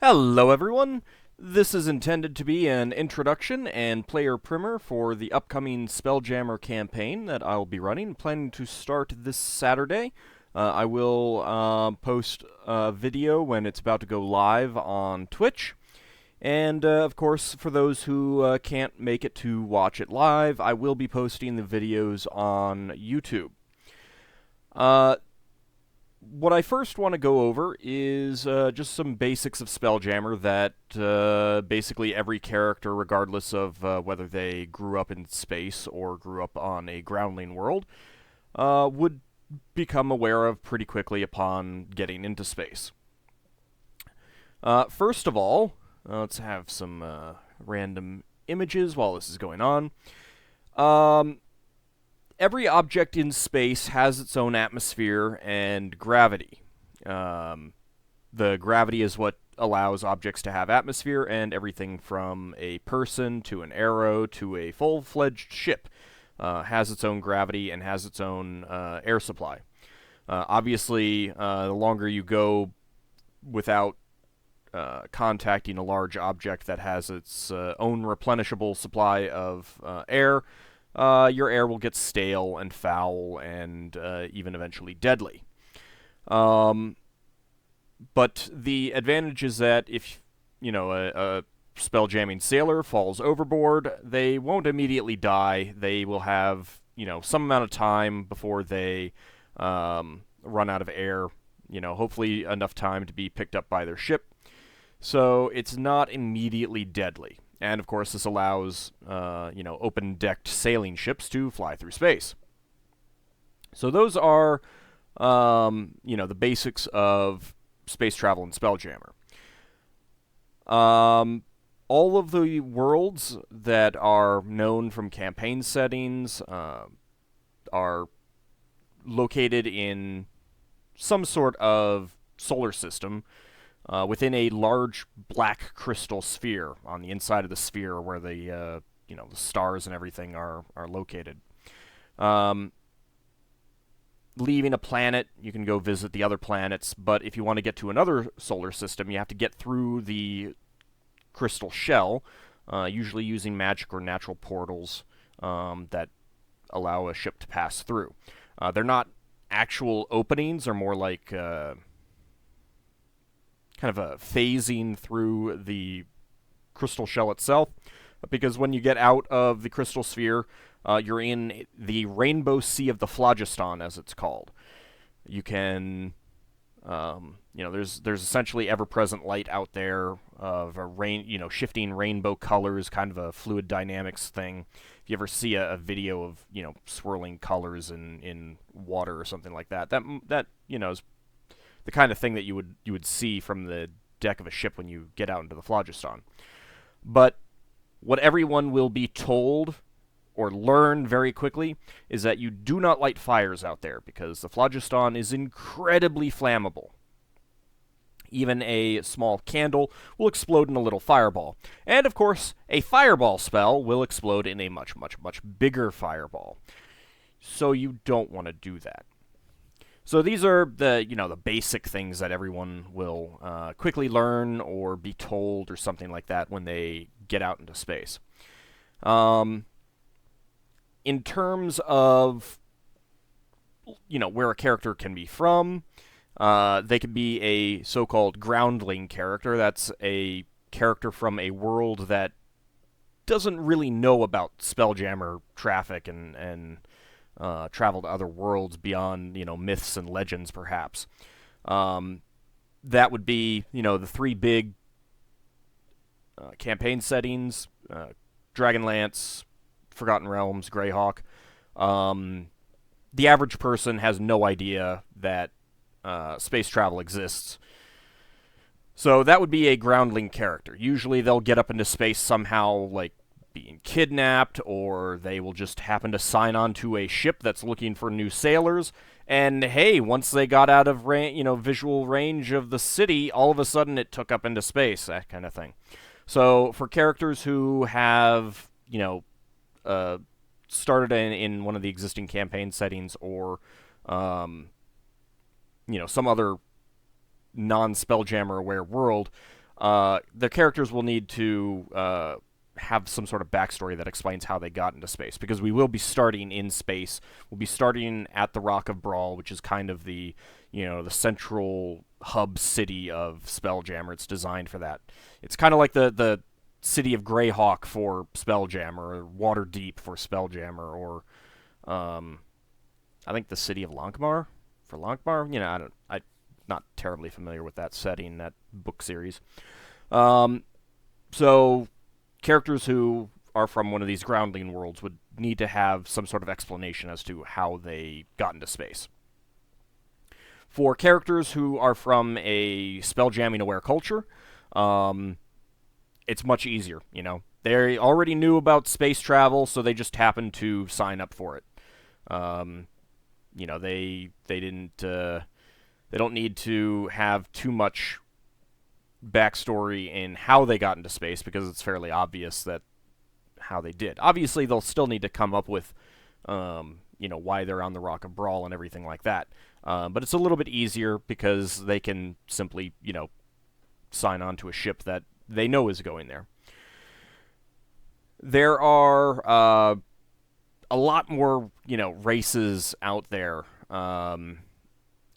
Hello everyone! This is intended to be an introduction and player primer for the upcoming Spelljammer campaign that I'll be running, planning to start this Saturday. I will post a video when it's about to go live on Twitch. And, of course, for those who can't make it to watch it live, I will be posting the videos on YouTube. What I first want to go over is just some basics of Spelljammer that basically every character, regardless of whether they grew up in space or grew up on a groundling world, would become aware of pretty quickly upon getting into space. First of all, let's have some random images while this is going on. Every object in space has its own atmosphere and gravity. The gravity is what allows objects to have atmosphere, and everything from a person to an arrow to a full-fledged ship has its own gravity and has its own air supply. Obviously, the longer you go without contacting a large object that has its own replenishable supply of air, your air will get stale and foul and even eventually deadly. But the advantage is that if, a spelljamming sailor falls overboard, they won't immediately die. They will have, some amount of time before they run out of air, hopefully enough time to be picked up by their ship. So it's not immediately deadly. And, of course, this allows, open-decked sailing ships to fly through space. So those are, the basics of space travel in Spelljammer. All of the worlds that are known from campaign settings are located in some sort of solar system, within a large black crystal sphere on the inside of the sphere where the the stars and everything are located. Leaving a planet, you can go visit the other planets, but if you want to get to another solar system, you have to get through the crystal shell, usually using magic or natural portals that allow a ship to pass through. They're not actual openings, they're more like kind of a phasing through the crystal shell itself, because when you get out of the crystal sphere, you're in the rainbow sea of the phlogiston, as it's called. You can, there's essentially ever-present light out there of a shifting rainbow colors, kind of a fluid dynamics thing. If you ever see a video of, swirling colors in water or something like that, that is the kind of thing that you would see from the deck of a ship when you get out into the phlogiston. But what everyone will be told or learn very quickly is that you do not light fires out there, because the phlogiston is incredibly flammable. Even a small candle will explode in a little fireball. And, of course, a fireball spell will explode in a much, much, much bigger fireball. So you don't want to do that. So these are the basic things that everyone will quickly learn or be told or something like that when they get out into space. In terms of, where a character can be from, they can be a so-called groundling character. That's a character from a world that doesn't really know about Spelljammer traffic and travel to other worlds beyond, myths and legends, perhaps. That would be, the three big campaign settings, Dragonlance, Forgotten Realms, Greyhawk. The average person has no idea that space travel exists. So that would be a groundling character. Usually they'll get up into space somehow, like being kidnapped, or they will just happen to sign on to a ship that's looking for new sailors, and hey, once they got out of visual range of the city, all of a sudden it took up into space, that kind of thing. So for characters who have started in one of the existing campaign settings, or some other non-Spelljammer aware world, the characters will need to have some sort of backstory that explains how they got into space, because we will be starting in space. We'll be starting at the Rock of Brawl, which is kind of the the central hub city of Spelljammer. It's designed for that. It's kind of like the city of Greyhawk for Spelljammer, or Waterdeep for Spelljammer, or I think the city of Lankhmar for Lankhmar. I'm not terribly familiar with that setting, that book series. So characters who are from one of these groundling worlds would need to have some sort of explanation as to how they got into space. For characters who are from a spelljamming-aware culture, it's much easier, They already knew about space travel, so they just happened to sign up for it. They didn't... they don't need to have too much backstory in how they got into space, because it's fairly obvious that how they did. Obviously, they'll still need to come up with, why they're on the Rock of Brawl and everything like that. But it's a little bit easier because they can simply, sign on to a ship that they know is going there. There are a lot more, races out there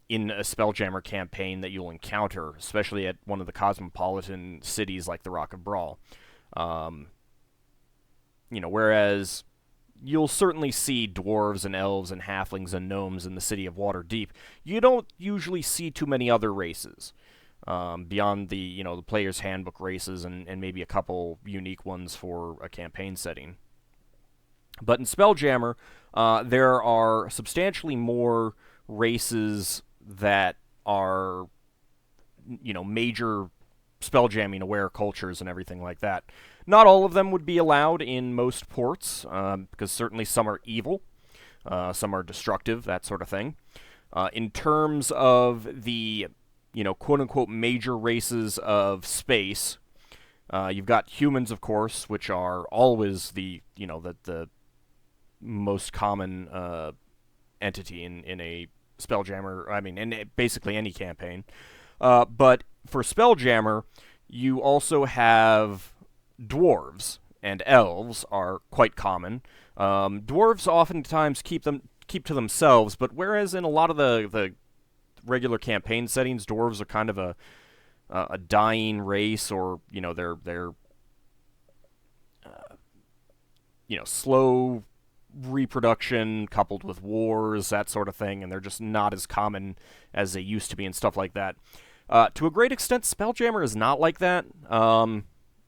in a Spelljammer campaign that you'll encounter, especially at one of the cosmopolitan cities like the Rock of Brawl. Whereas you'll certainly see dwarves and elves and halflings and gnomes in the city of Waterdeep, you don't usually see too many other races beyond the player's handbook races and maybe a couple unique ones for a campaign setting. But in Spelljammer, there are substantially more races that are, major spelljamming aware cultures and everything like that. Not all of them would be allowed in most ports, because certainly some are evil, some are destructive, that sort of thing. In terms of the, quote-unquote major races of space, you've got humans, of course, which are always the most common entity in a Spelljammer, in basically any campaign. But for Spelljammer, you also have dwarves, and elves are quite common. Dwarves oftentimes keep to themselves, but whereas in a lot of the regular campaign settings, dwarves are kind of a dying race, or they're slow reproduction coupled with wars, that sort of thing, and they're just not as common as they used to be and stuff like that. To a great extent, Spelljammer is not like that.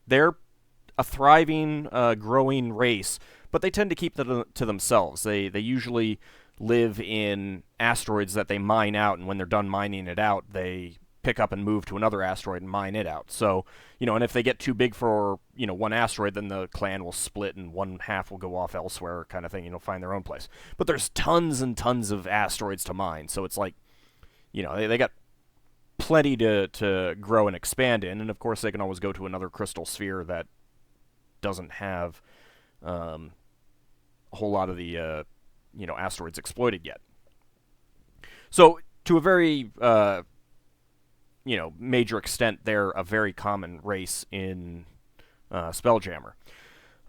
They're a thriving, growing race, but they tend to keep to themselves. They usually live in asteroids that they mine out, and when they're done mining it out, they pick up and move to another asteroid and mine it out. So, and if they get too big for, one asteroid, then the clan will split and one half will go off elsewhere, kind of thing, find their own place. But there's tons and tons of asteroids to mine, so it's like, they got plenty to grow and expand in, and of course they can always go to another crystal sphere that doesn't have a whole lot of the, asteroids exploited yet. So, to a very... major extent, they're a very common race in Spelljammer.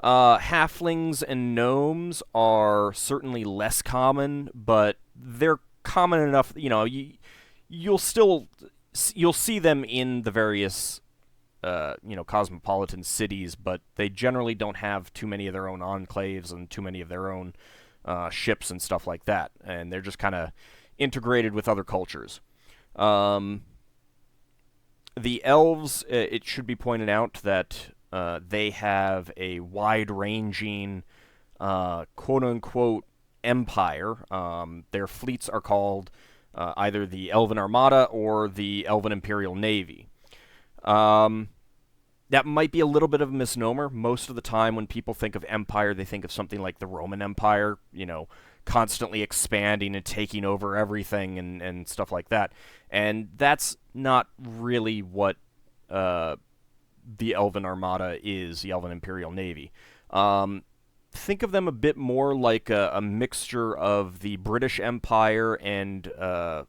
Halflings and gnomes are certainly less common, but they're common enough. You'll see them in the various cosmopolitan cities, but they generally don't have too many of their own enclaves and too many of their own ships and stuff like that, and they're just kind of integrated with other cultures. The elves, it should be pointed out that they have a wide-ranging, quote-unquote, empire. Their fleets are called either the Elven Armada or the Elven Imperial Navy. That might be a little bit of a misnomer. Most of the time when people think of empire, they think of something like the Roman Empire, constantly expanding and taking over everything and stuff like that. And that's not really what the Elven Armada is, the Elven Imperial Navy. Think of them a bit more like a mixture of the British Empire and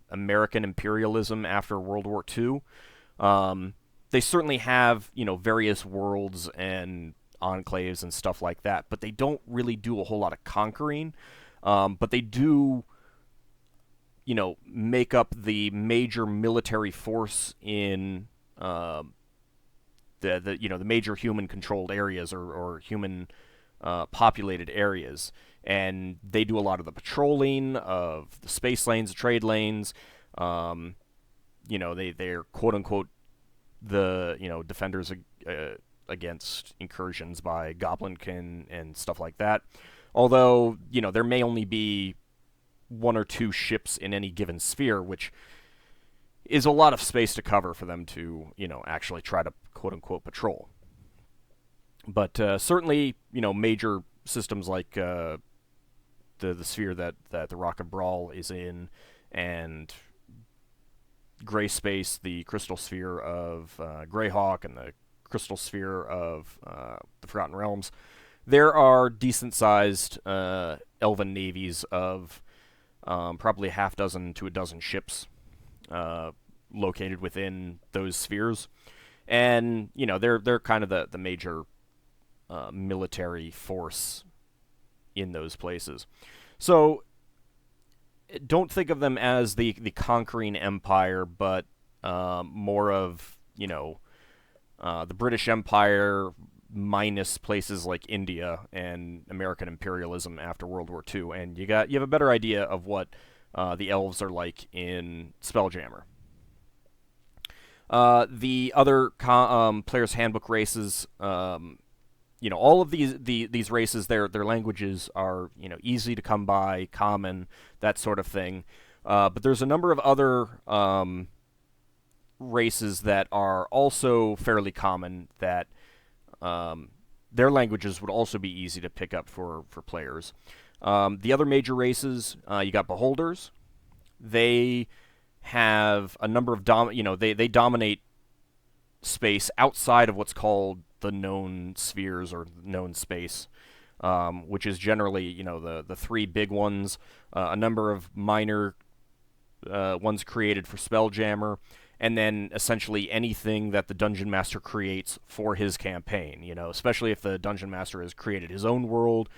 American imperialism after World War II. they certainly have, various worlds and enclaves and stuff like that, but they don't really do a whole lot of conquering. But they do, make up the major military force in the major human controlled areas, or human populated areas, and they do a lot of the patrolling of the space lanes, the trade lanes. They're quote unquote the defenders against incursions by Goblinkin and stuff like that. Although there may only be one or two ships in any given sphere, which is a lot of space to cover for them to actually try to quote unquote patrol. But certainly major systems like the sphere that the Rock of Brawl is in, and Gray Space, the crystal sphere of Greyhawk, and the crystal sphere of the Forgotten Realms, there are decent-sized elven navies of probably a half dozen to a dozen ships located within those spheres, and they're kind of the major military force in those places. So don't think of them as the conquering empire, but more of the British Empire minus places like India and American imperialism after World War II, and you have a better idea of what the elves are like in Spelljammer. The other player's handbook races, all of these races, their languages are easy to come by, common, that sort of thing. But there's a number of other races that are also fairly common that their languages would also be easy to pick up for players. The other major races, you got Beholders. They have a number of they dominate space outside of what's called the known spheres or known space, which is generally the three big ones, a number of minor ones created for Spelljammer, and then essentially anything that the Dungeon Master creates for his campaign. Especially if the Dungeon Master has created his own world,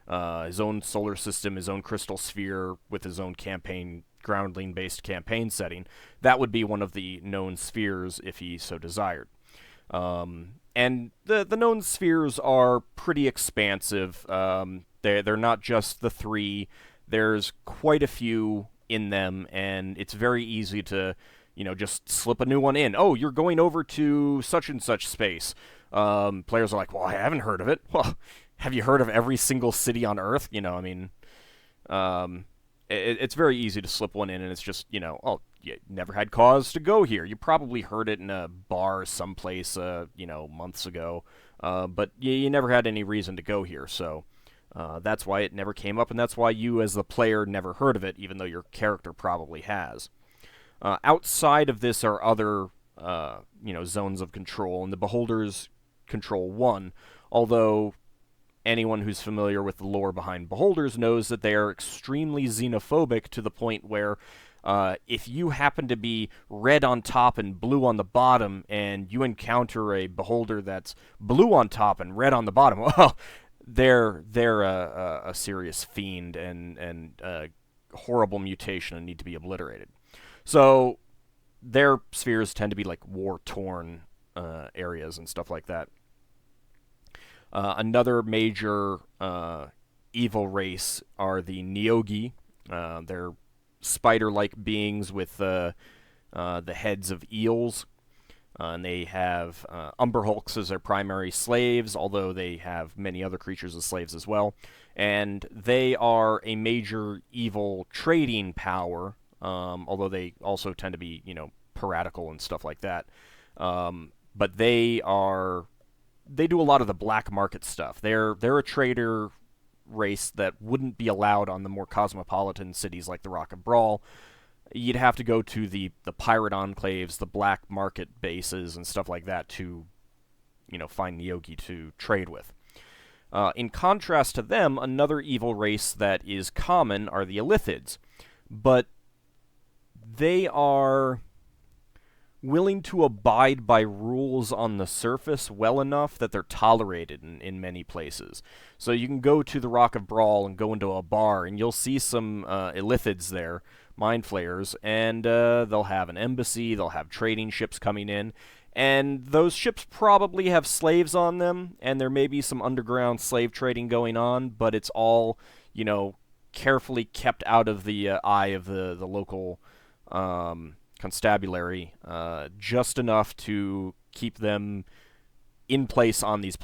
his own solar system, his own crystal sphere with his own campaign, groundling-based campaign setting, that would be one of the known spheres if he so desired. And the known spheres are pretty expansive. They're not just the three. There's quite a few in them, and it's very easy to, just slip a new one in. Oh, you're going over to such and such space. Players are like, well, I haven't heard of it. Well, have you heard of every single city on Earth? It's very easy to slip one in, and it's just, oh, you never had cause to go here. You probably heard it in a bar someplace, months ago, but you never had any reason to go here, so that's why it never came up, and that's why you as the player never heard of it, even though your character probably has. Outside of this are other, zones of control, and the Beholders control one, although anyone who's familiar with the lore behind Beholders knows that they are extremely xenophobic to the point where if you happen to be red on top and blue on the bottom, and you encounter a Beholder that's blue on top and red on the bottom, well, they're a serious fiend and a horrible mutation and need to be obliterated. So their spheres tend to be like war-torn areas and stuff like that. Another major evil race are the Neogi. They're spider-like beings with the heads of eels, and they have Umberhulks as their primary slaves, although they have many other creatures as slaves as well. And they are a major evil trading power, although they also tend to be, piratical and stuff like that. But they do a lot of the black market stuff. They're a trader race that wouldn't be allowed on the more cosmopolitan cities like the Rock of Brawl. You'd have to go to the pirate enclaves, the black market bases, and stuff like that to, find Neogi to trade with. In contrast to them, another evil race that is common are the Illithids. But they are willing to abide by rules on the surface well enough that they're tolerated in many places. So you can go to the Rock of Brawl and go into a bar, and you'll see some Illithids there, mind flayers, and they'll have an embassy, they'll have trading ships coming in, and those ships probably have slaves on them, and there may be some underground slave trading going on, but it's all, carefully kept out of the eye of the local constabulary, just enough to keep them in place on these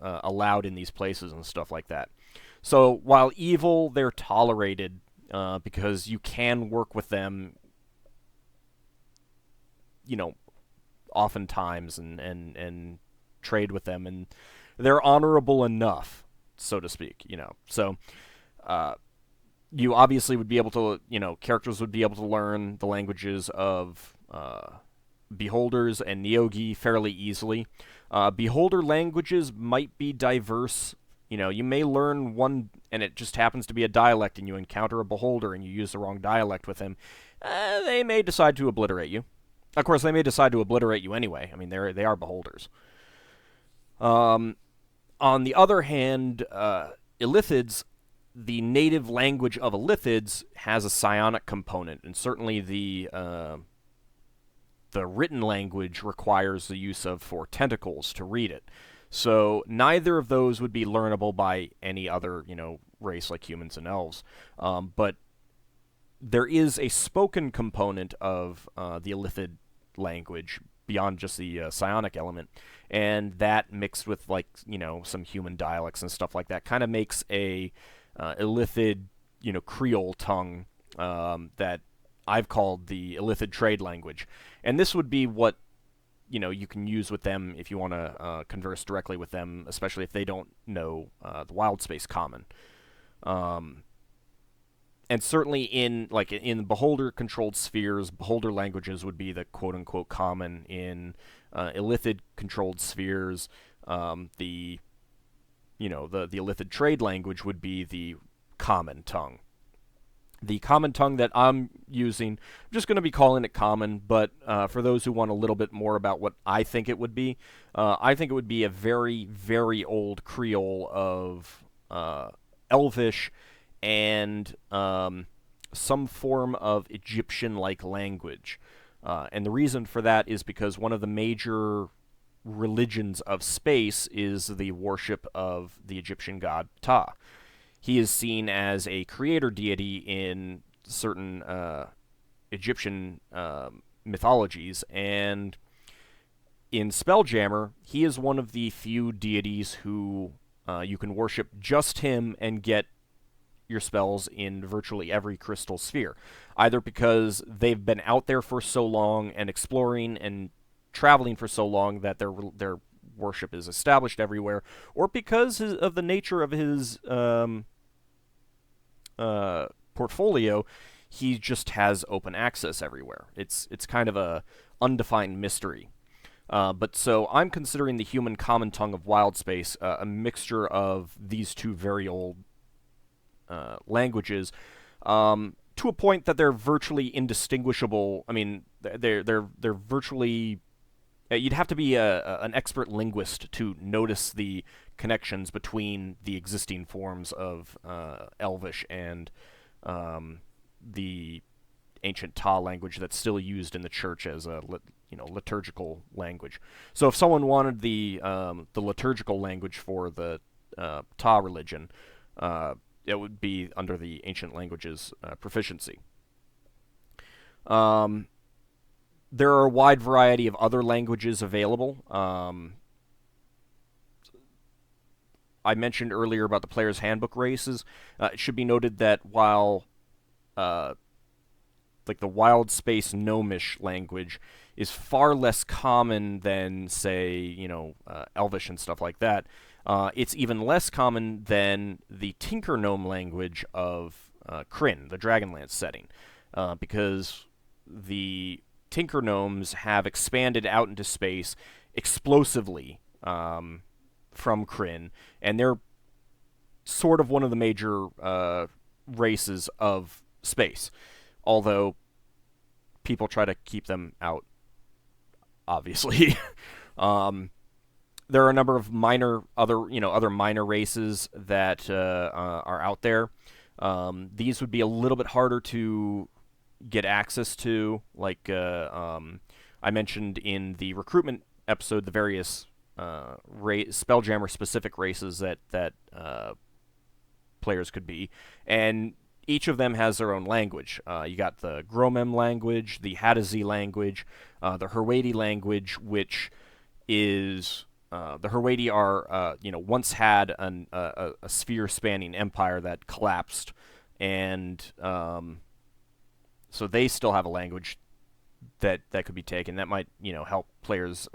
allowed in these places and stuff like that. So while evil, they're tolerated because you can work with them, oftentimes and trade with them, and they're honorable enough, so to speak. So you obviously would be able to, characters would be able to learn the languages of beholders and Neogi fairly easily. Beholder languages might be diverse. You may learn one, and it just happens to be a dialect, and you encounter a beholder, and you use the wrong dialect with him. They may decide to obliterate you. Of course, they may decide to obliterate you anyway. I mean, they are beholders. On the other hand, Illithids, the native language of Illithids has a psionic component, and certainly the written language requires the use of 4 tentacles to read it. So neither of those would be learnable by any other, race like humans and elves. But there is a spoken component of the Illithid language beyond just the psionic element, and that mixed with some human dialects and stuff like that kind of makes a Illithid, Creole tongue that I've called the Illithid trade language. And this would be what you can use with them if you want to converse directly with them, especially if they don't know the wild space common. And certainly in beholder-controlled spheres, beholder languages would be the quote-unquote common. In Illithid-controlled spheres, the Illithid trade language would be the common tongue. The common tongue that I'm using, I'm just going to be calling it common, but for those who want a little bit more about what I think it would be, I think it would be a very, very old Creole of Elvish and some form of Egyptian-like language. And the reason for that is because one of the major religions of space is the worship of the Egyptian god Ptah. He is seen as a creator deity in certain Egyptian mythologies, and in Spelljammer, he is one of the few deities who you can worship just him and get your spells in virtually every crystal sphere, either because they've been out there for so long and exploring and traveling for so long that their worship is established everywhere, or because of the nature of his portfolio, he just has open access everywhere. It's kind of a undefined mystery. But so I'm considering the human common tongue of wild space a mixture of these two very old languages, to a point that they're virtually indistinguishable. I mean, they're virtually. You'd have to be an expert linguist to notice the connections between the existing forms of Elvish and the ancient Ta language that's still used in the church as a liturgical language. So if someone wanted the liturgical language for the Ta religion, it would be under the ancient languages proficiency. There are a wide variety of other languages available. I mentioned earlier about the player's handbook races. It should be noted that while the wild space gnomish language is far less common than, say, Elvish and stuff like that, it's even less common than the Tinker Gnome language of Krynn, the Dragonlance setting, because the Tinker Gnomes have expanded out into space explosively from Krynn, and they're sort of one of the major races of space, although people try to keep them out obviously. There are a number of other minor races that are out there. These would be a little bit harder to get access to, like I mentioned in the recruitment episode, the various Spelljammer specific races that players could be, and each of them has their own language. You got the Gromem language, the Hadazee language, the Herwadi language, which is the Herwadi are once had a sphere-spanning empire that collapsed, and so they still have a language that could be taken. That might help players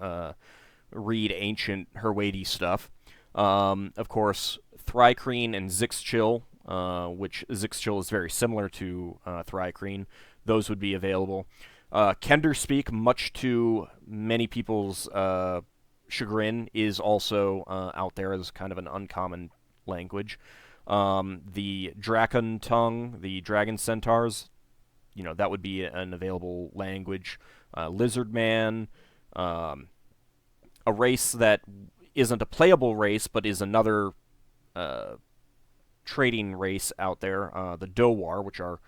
read ancient Herwadi stuff. Of course, Thri-kreen and Zixchil, which Zixchil is very similar to Thri-kreen. Those would be available. Kenderspeak, much to many people's chagrin, is also out there as kind of an uncommon language. The Drakon tongue, the dragon centaurs, that would be an available language. Lizardman, a race that isn't a playable race, but is another trading race out there, the Dowar, which are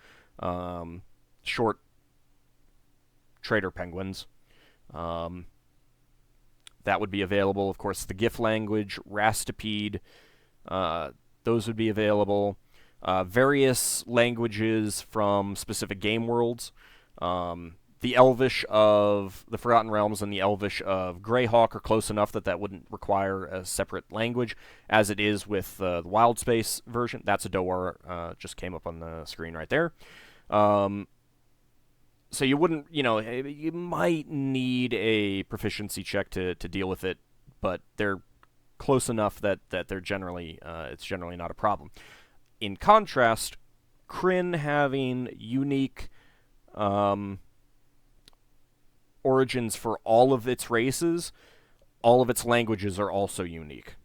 short trader penguins. That would be available. Of course, the GIF language, Rastipede, those would be available. Various languages from specific game worlds. The Elvish of the Forgotten Realms and the Elvish of Greyhawk are close enough that wouldn't require a separate language, as it is with the Wild Space version. That's a Dowar, just came up on the screen right there. So you wouldn't, you might need a proficiency check to deal with it, but they're close enough that they're generally, it's generally not a problem. In contrast, Kryn having unique origins for all of its races, all of its languages are also unique.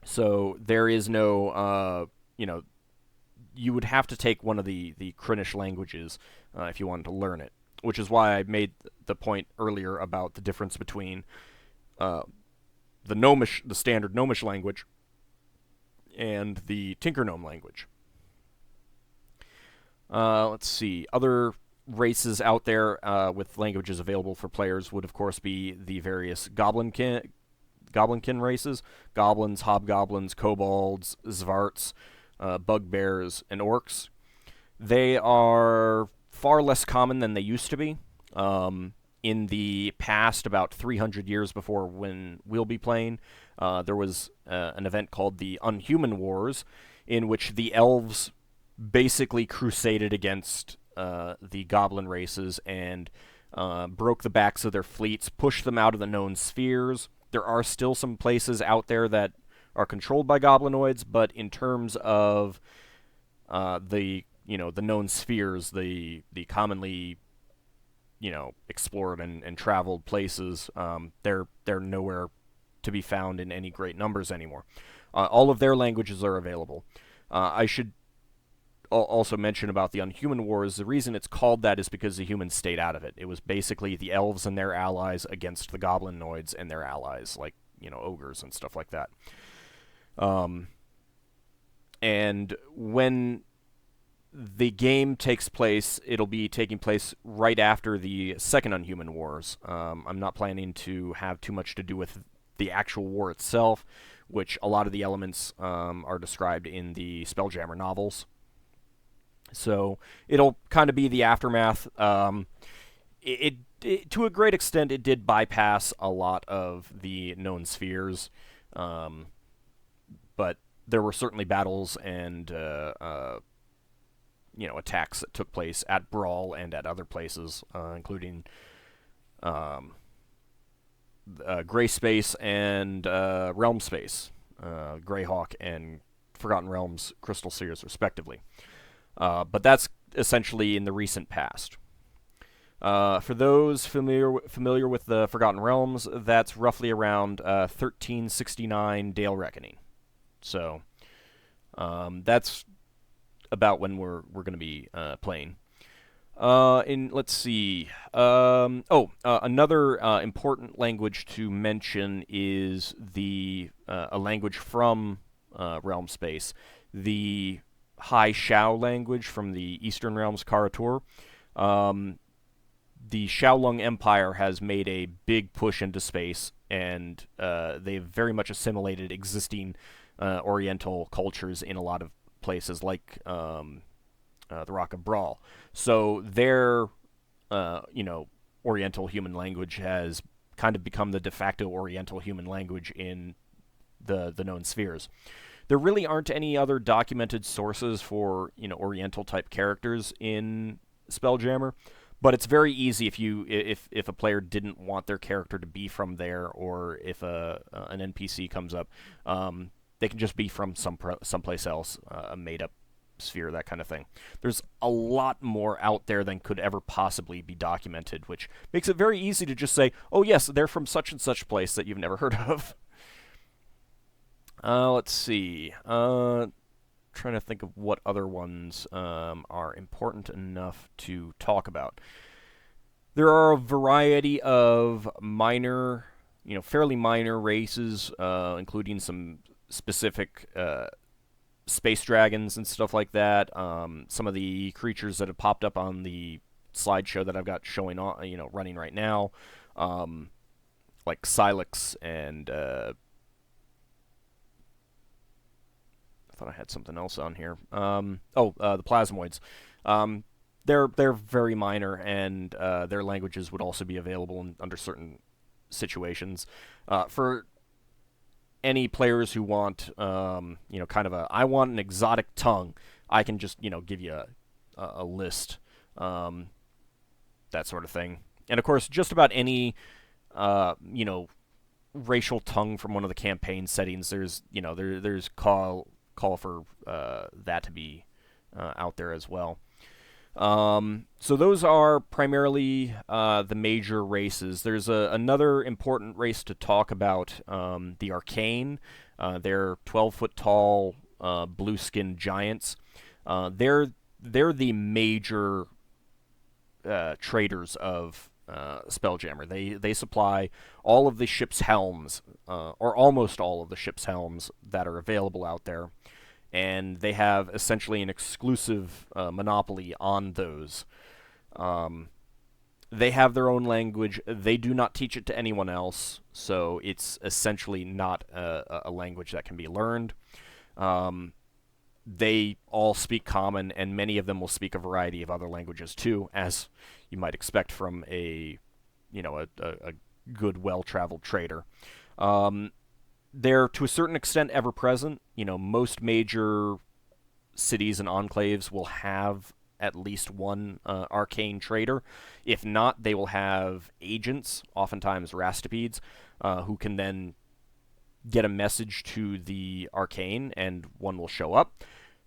So there is no, you would have to take one of the Krynish languages if you wanted to learn it, which is why I made the point earlier about the difference between the standard Gnomish language and the Tinker-Gnome language. Let's see. Other races out there with languages available for players would, of course, be the various Goblinkin races. Goblins, Hobgoblins, Kobolds, Zvarts, Bugbears, and Orcs. They are far less common than they used to be. In the past, about 300 years before when we'll be playing, there was an event called the Unhuman Wars, in which the elves basically crusaded against the goblin races and broke the backs of their fleets, pushed them out of the known spheres. There are still some places out there that are controlled by goblinoids, but in terms of the known spheres, the commonly explored and traveled places, they're nowhere to be found in any great numbers anymore. All of their languages are available. I should also mention about the Unhuman Wars. The reason it's called that is because the humans stayed out of it. It was basically the elves and their allies against the goblinoids and their allies, like ogres and stuff like that. And when the game takes place, it'll be taking place right after the second Unhuman Wars. I'm not planning to have too much to do with the actual war itself, which a lot of the elements are described in the Spelljammer novels. So it'll kind of be the aftermath. It to a great extent, it did bypass a lot of the known spheres, but there were certainly battles and attacks that took place at Brawl and at other places, including Gray Space and Realm Space, Greyhawk and Forgotten Realms Crystal Seers, respectively. But that's essentially in the recent past. For those familiar with the Forgotten Realms, that's roughly around 1369 Dale Reckoning. So that's about when we're going to be playing. Let's see. Another important language to mention is the a language from Realm Space, the High Shao language from the Eastern Realms Karator. Um, the Shaolong Empire has made a big push into space, and they've very much assimilated existing Oriental cultures in a lot of places, like the Rock of Brawl. So their, Oriental human language has kind of become the de facto Oriental human language in the known spheres. There really aren't any other documented sources for Oriental type characters in Spelljammer, but it's very easy if a player didn't want their character to be from there, or if an NPC comes up, they can just be from someplace else, a made up sphere, that kind of thing. There's a lot more out there than could ever possibly be documented, which makes it very easy to just say, oh yes, they're from such and such place that you've never heard of. Let's see. Trying to think of what other ones are important enough to talk about. There are a variety of minor, fairly minor races, including some specific space dragons and stuff like that. Some of the creatures that have popped up on the slideshow that I've got showing on, running right now, like Silex and I thought I had something else on here. The plasmoids. They're very minor, and their languages would also be available under certain situations. For any players who want, kind of I want an exotic tongue, I can just, give you a list, that sort of thing. And of course, just about any, racial tongue from one of the campaign settings, there's call for that to be out there as well. So those are primarily the major races. There's another important race to talk about, the arcane. They're 12-foot tall, blue-skinned giants. They're the major traders of Spelljammer. They supply all of the ship's helms, or almost all of the ship's helms that are available out there, and they have essentially an exclusive monopoly on those. They have their own language. They do not teach it to anyone else, so it's essentially not a language that can be learned. They all speak common, and many of them will speak a variety of other languages too, as you might expect from a good, well-traveled trader. They're, to a certain extent, ever-present. Most major cities and enclaves will have at least one arcane trader. If not, they will have agents, oftentimes rastipedes, who can then get a message to the arcane, and one will show up.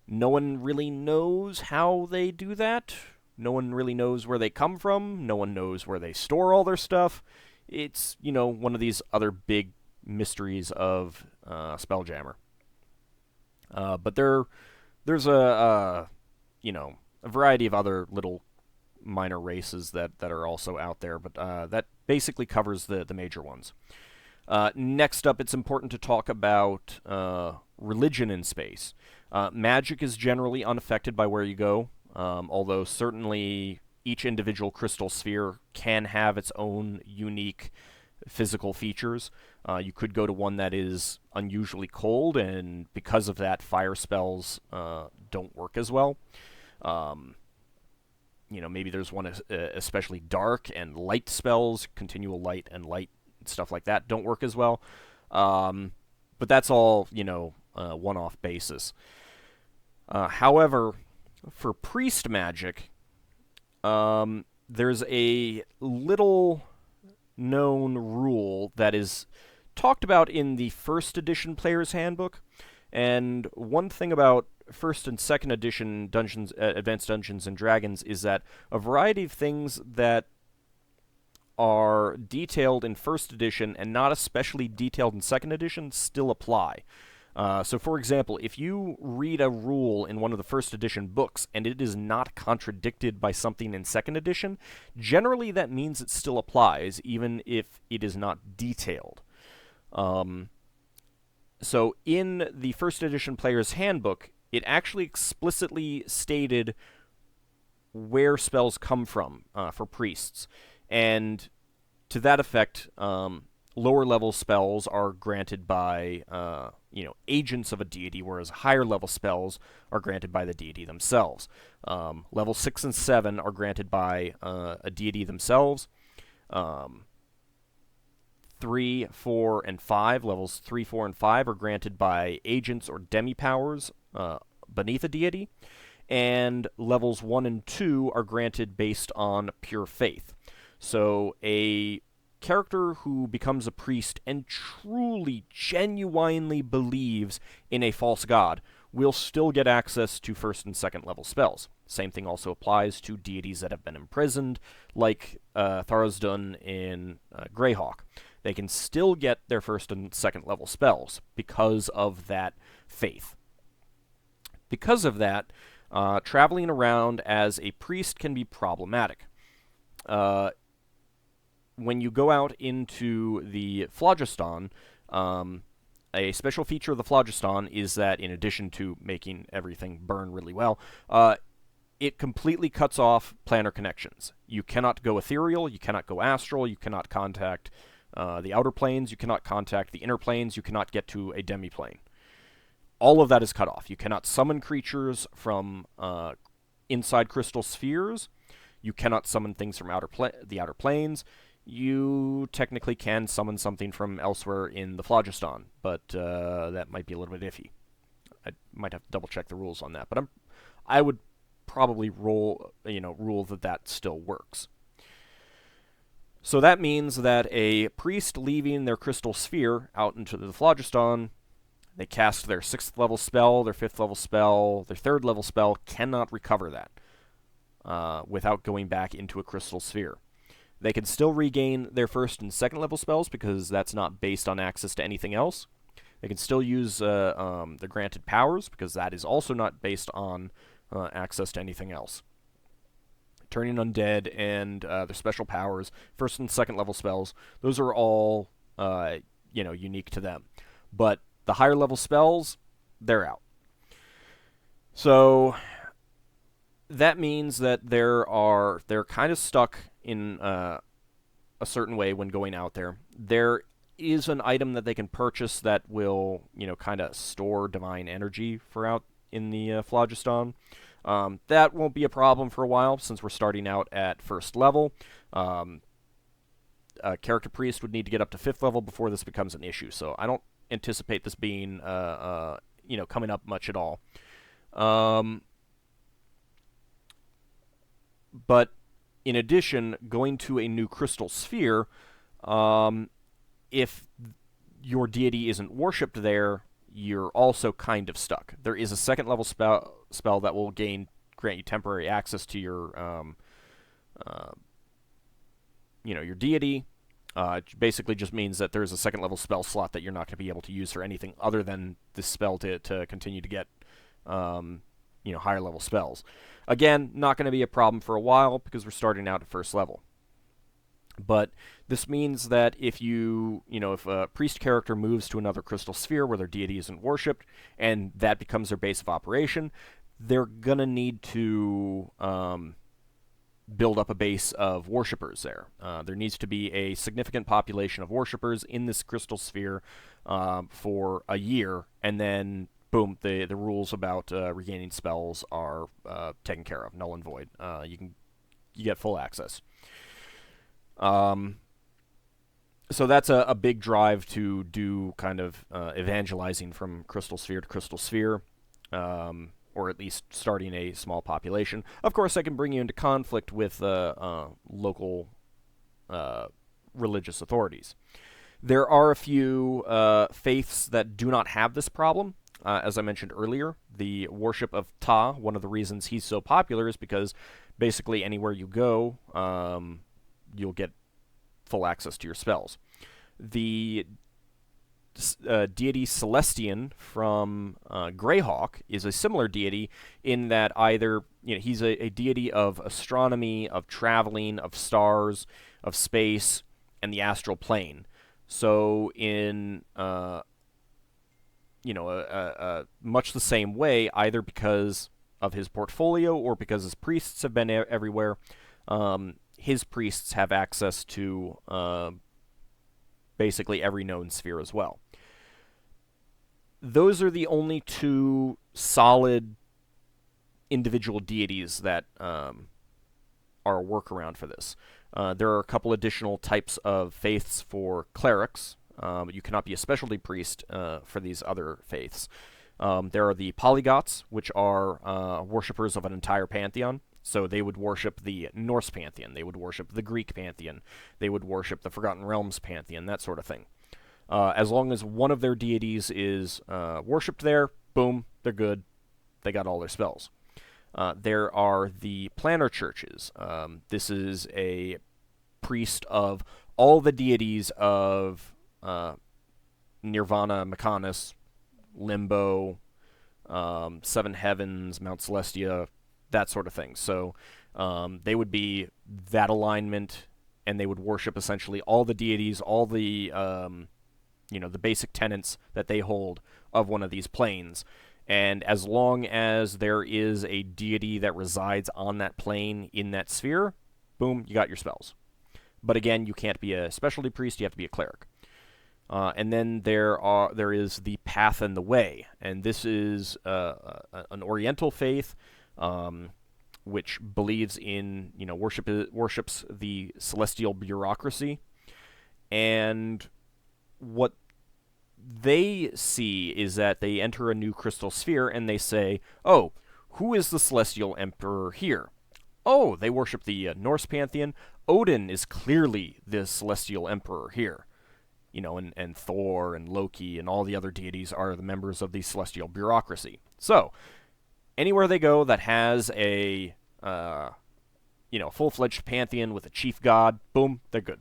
No one really knows how they do that. No one really knows where they come from. No one knows where they store all their stuff. It's, one of these other big mysteries of Spelljammer. But there's a variety of other little minor races that are also out there, but that basically covers the major ones. Next up, it's important to talk about religion in space. Magic is generally unaffected by where you go, although certainly each individual crystal sphere can have its own unique physical features. You could go to one that is unusually cold, and because of that, fire spells don't work as well. Maybe there's one especially dark, and light spells, continual light and light, stuff like that, don't work as well. But that's all, one-off basis. However, for priest magic, there's a little known rule that is talked about in the first edition Player's Handbook. And one thing about first and second edition Advanced Dungeons and Dragons is that a variety of things that are detailed in first edition and not especially detailed in second edition still apply. So, for example, if you read a rule in one of the first edition books and it is not contradicted by something in second edition, generally that means it still applies, even if it is not detailed. So, in the first edition player's handbook, it actually explicitly stated where spells come from for priests. And to that effect, lower level spells are granted by agents of a deity, whereas higher level spells are granted by the deity themselves. Level 6 and 7 are granted by a deity themselves. 3, 4, and 5, levels 3, 4, and 5 are granted by agents or demi-powers beneath a deity. And levels 1 and 2 are granted based on pure faith. So a character who becomes a priest and truly, genuinely believes in a false god will still get access to first and second level spells. Same thing also applies to deities that have been imprisoned, like Tharizdun in Greyhawk. They can still get their first and second level spells because of that faith. Because of that, traveling around as a priest can be problematic. When you go out into the Phlogiston, a special feature of the Phlogiston is that, in addition to making everything burn really well, it completely cuts off planar connections. You cannot go ethereal, you cannot go astral, you cannot contact the outer planes, you cannot contact the inner planes, you cannot get to a demiplane. All of that is cut off. You cannot summon creatures from inside crystal spheres. You cannot summon things from the outer planes. You technically can summon something from elsewhere in the Phlogiston, but that might be a little bit iffy. I might have to double check the rules on that, but I would probably rule that still works. So that means that a priest leaving their crystal sphere out into the Phlogiston, they cast their 6th level spell, their 5th level spell, their 3rd level spell, cannot recover that without going back into a crystal sphere. They can still regain their 1st and 2nd level spells because that's not based on access to anything else. They can still use the granted powers because that is also not based on access to anything else. Turning undead and their special powers, 1st and 2nd level spells, those are all unique to them. But the higher level spells, they're out. So that means that they're kind of stuck in a certain way when going out there. There is an item that they can purchase that will, kind of store divine energy for out in the Phlogiston. That won't be a problem for a while since we're starting out at 1st level. A character priest would need to get up to 5th level before this becomes an issue. So I don't anticipate this being, coming up much at all. But in addition, going to a new crystal sphere, if your deity isn't worshipped there, you're also kind of stuck. There is a 2nd level spell that will grant you temporary access to your your deity. It basically just means that there's a 2nd level spell slot that you're not going to be able to use for anything other than this spell to continue to get higher level spells. Again, not going to be a problem for a while because we're starting out at 1st level. But this means that if if a priest character moves to another crystal sphere where their deity isn't worshipped, and that becomes their base of operation, they're going to need to build up a base of worshippers there. There needs to be a significant population of worshippers in this crystal sphere for a year, and then boom, the rules about regaining spells are taken care of, null and void. You get full access. So that's a big drive to do kind of evangelizing from crystal sphere to crystal sphere, or at least starting a small population. Of course, that can bring you into conflict with local religious authorities. There are a few faiths that do not have this problem. As I mentioned earlier, the worship of Ta, one of the reasons he's so popular is because basically anywhere you go, you'll get full access to your spells. The deity Celestian from Greyhawk is a similar deity in that either he's a deity of astronomy, of traveling, of stars, of space, and the astral plane. So in much the same way, either because of his portfolio or because his priests have been everywhere, his priests have access to basically every known sphere as well. Those are the only two solid individual deities that are a workaround for this. There are a couple additional types of faiths for clerics. You cannot be a specialty priest for these other faiths. There are the Polygots, which are worshippers of an entire pantheon. So they would worship the Norse pantheon. They would worship the Greek pantheon. They would worship the Forgotten Realms pantheon, that sort of thing. As long as one of their deities is worshipped there, boom, they're good. They got all their spells. There are the Planner Churches. This is a priest of all the deities of Nirvana, Mechanis, Limbo, Seven Heavens, Mount Celestia, that sort of thing. So they would be that alignment, and they would worship essentially all the deities, all the the basic tenets that they hold of one of these planes. And as long as there is a deity that resides on that plane in that sphere, boom, you got your spells. But again, you can't be a specialty priest, you have to be a cleric. And then there is the Path and the Way, and this is an Oriental faith which believes in worships the celestial bureaucracy, and what they see is that they enter a new crystal sphere and they say, "Oh, who is the celestial emperor here? Oh, they worship the Norse pantheon. Odin is clearly the celestial emperor here." And Thor and Loki and all the other deities are the members of the celestial bureaucracy. So, anywhere they go that has a full-fledged pantheon with a chief god, boom, they're good.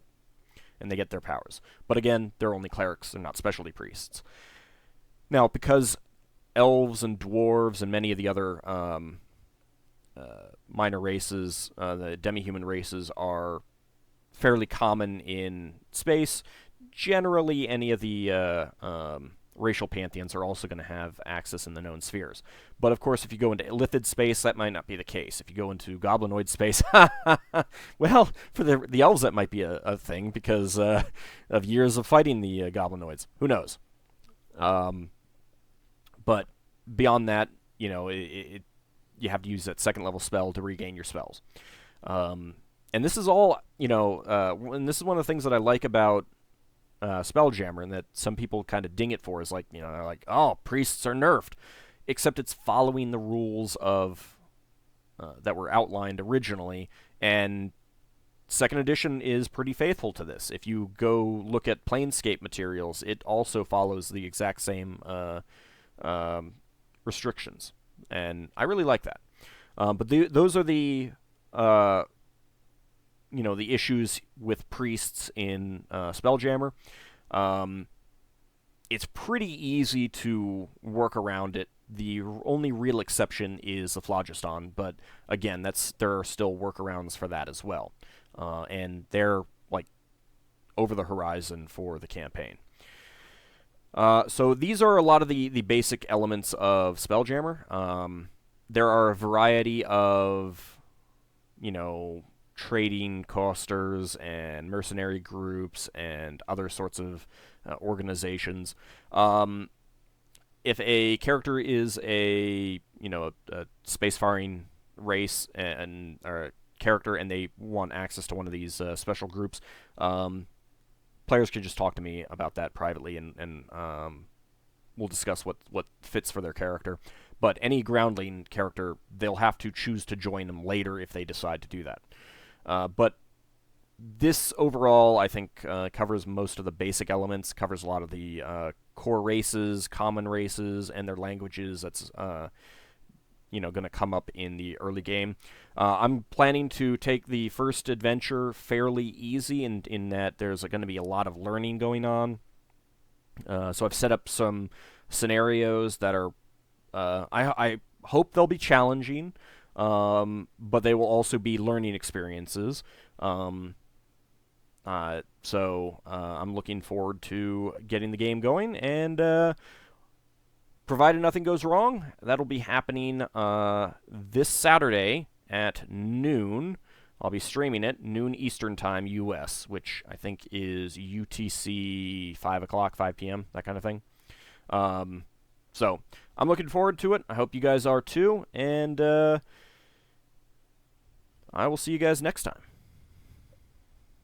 And they get their powers. But again, they're only clerics, they're not specialty priests. Now, because elves and dwarves and many of the other minor races, the demi-human races, are fairly common in space, generally any of the racial pantheons are also going to have access in the known spheres. But of course, if you go into Illithid space, that might not be the case. If you go into Goblinoid space, well, for the elves that might be a thing because of years of fighting the Goblinoids. Who knows? But beyond that, you have to use that second level spell to regain your spells. And this is all, and this is one of the things that I like about Spelljammer, and that some people kind of ding it for, is they're like, oh, priests are nerfed, except it's following the rules of that were outlined originally, and second edition is pretty faithful to this. If you go look at Planescape materials, it also follows the exact same restrictions, and I really like that. But those are the the issues with priests in Spelljammer. It's pretty easy to work around it. The only real exception is the Phlogiston, but again, there are still workarounds for that as well. And they're over the horizon for the campaign. So these are a lot of the basic elements of Spelljammer. There are a variety of, trading costers and mercenary groups and other sorts of organizations. If a character is a spacefaring race or a character and they want access to one of these special groups, players can just talk to me about that privately, and we'll discuss what fits for their character. But any groundling character, they'll have to choose to join them later if they decide to do that. But this overall, I think, covers most of the basic elements, covers a lot of the core races, common races, and their languages. That's going to come up in the early game. I'm planning to take the first adventure fairly easy in that there's going to be a lot of learning going on. So I've set up some scenarios that are, I hope they'll be challenging, but they will also be learning experiences. I'm looking forward to getting the game going, and provided nothing goes wrong, that'll be happening this Saturday at noon. I'll be streaming it, noon Eastern Time, US, which I think is UTC 5 o'clock, 5 p.m., that kind of thing. So, I'm looking forward to it. I hope you guys are too, and I will see you guys next time.